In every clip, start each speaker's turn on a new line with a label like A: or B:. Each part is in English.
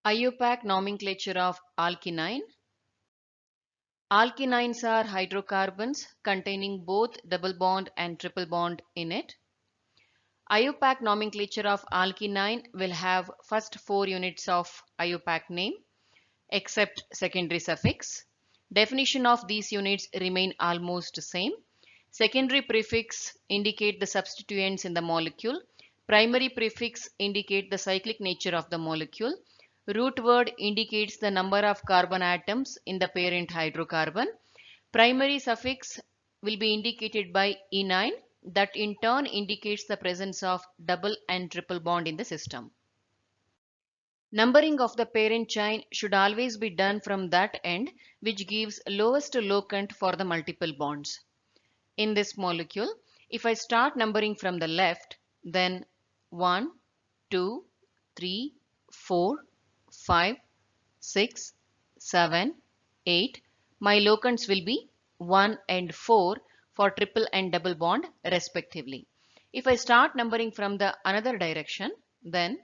A: IUPAC nomenclature of alkene. Alkenes are hydrocarbons containing both double bond and triple bond in it. IUPAC nomenclature of alkene will have first 4 units of IUPAC name except secondary suffix. Definition of these units remain almost same. Secondary prefix indicate the substituents in the molecule. Primary prefix indicate the cyclic nature of the molecule. Root word indicates the number of carbon atoms in the parent hydrocarbon. Primary suffix will be indicated by enine, that in turn indicates the presence of double and triple bond in the system. Numbering of the parent chain should always be done from that end which gives lowest locant for the multiple bonds. In this molecule, if I start numbering from the left, then 1, 2, 3, 4, 5, 6, 7, 8. My locants will be 1 and 4 for triple and double bond respectively. If I start numbering from the another direction, then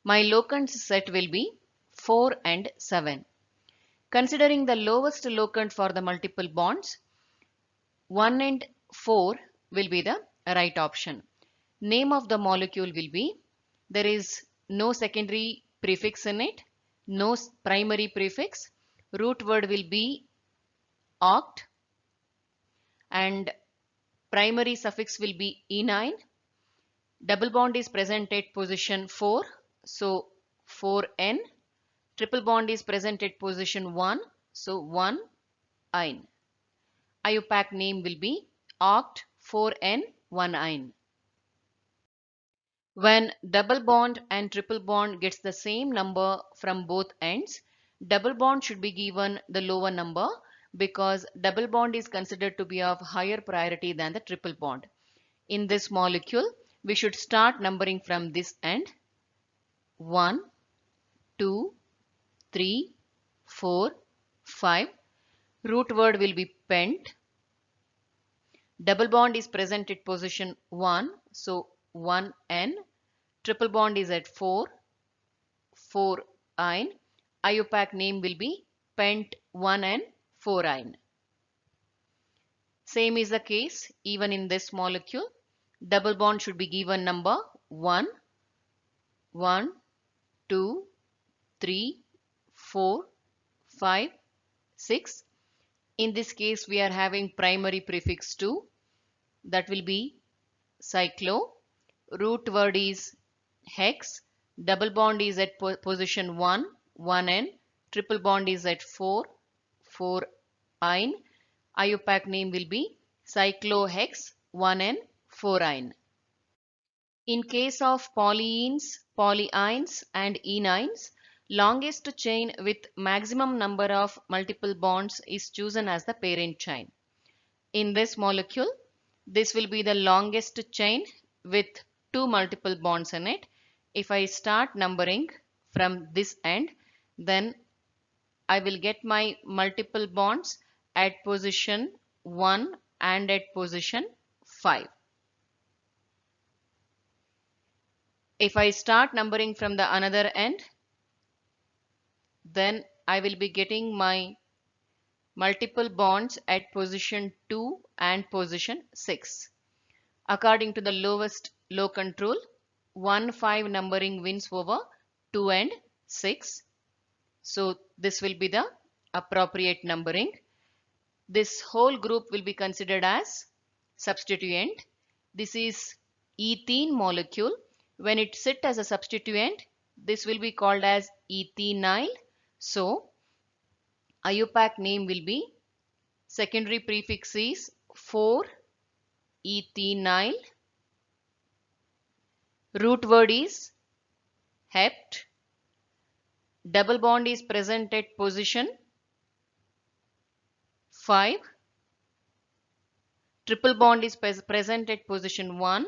A: my locants set will be 4 and 7. Considering the lowest locant for the multiple bonds, 1 and 4 will be the right option. Name of the molecule will be, there is no secondary prefix in it, no primary prefix, root word will be oct, and primary suffix will be enine. Double bond is present at position 4, so 4n. Triple bond is present at position 1, so 1-ine. IUPAC name will be oct 4n1-ine. When double bond and triple bond gets the same number from both ends, double bond should be given the lower number because double bond is considered to be of higher priority than the triple bond. In this molecule, we should start numbering from this end. 1, 2, 3, 4, 5. Root word will be pent. Double bond is present at position 1, so 1n. Triple bond is at 4, 4-ine. IUPAC name will be pent 1 and 4-ine. Same is the case even in this molecule. Double bond should be given number 1, 1, 2, 3, 4, 5, 6. In this case, we are having primary prefix 2. That will be cyclo. Root word is hex. Double bond is at position 1, 1n. Triple bond is at 4, 4-ine. IUPAC name will be cyclohex 1n 4-ine. In case of polyenes, polyines and enines, longest chain with maximum number of multiple bonds is chosen as the parent chain. In this molecule, this will be the longest chain with 2 multiple bonds in it. If I start numbering from this end, then I will get my multiple bonds at position 1 and at position 5. If I start numbering from the another end, then I will be getting my multiple bonds at position 2 and position 6. According to the lowest locant rule, 1-5 numbering wins over 2 and 6. So this will be the appropriate numbering. This whole group will be considered as substituent. This is ethene molecule. When it sits as a substituent, this will be called as ethenyl. So IUPAC name will be, secondary prefix is 4-ethenyl. Root word is hept. Double bond is present at position 5. Triple bond is present at position 1.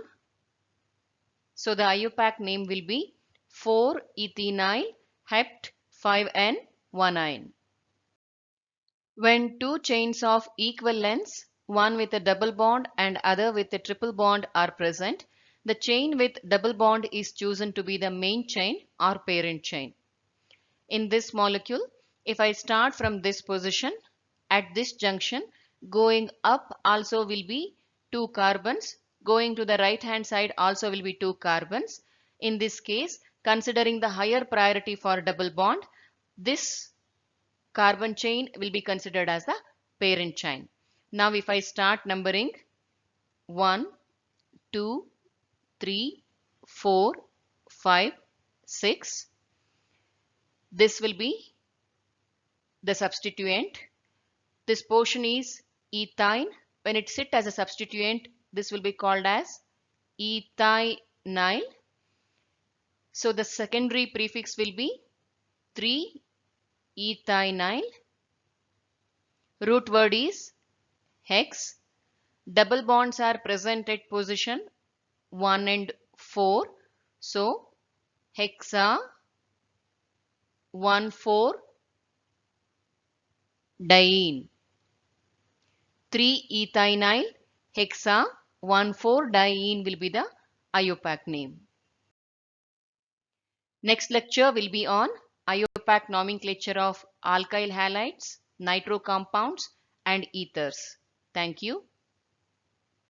A: So the IUPAC name will be 4-ethenyl hept 5n 1-ine. When two chains of equal lengths one with a double bond and other with a triple bond are present, the chain with double bond is chosen to be the main chain or parent chain. In this molecule, if I start from this position, at this junction, going up also will be 2 carbons, going to the right hand side also will be 2 carbons. In this case, considering the higher priority for double bond, this carbon chain will be considered as the parent chain. Now if I start numbering 1, 2, 3, 4, 5, 6, this will be the substituent. This portion is ethyne. When it sits as a substituent, this will be called as ethynyl. So the secondary prefix will be 3-ethynyl. Root word is hex. Double bonds are present at position 1 and 4. So hexa 1,4-diene. 3-ethynyl hexa 1,4-diene will be the IUPAC name. Next lecture will be on IUPAC nomenclature of alkyl halides, nitro compounds and ethers. Thank you.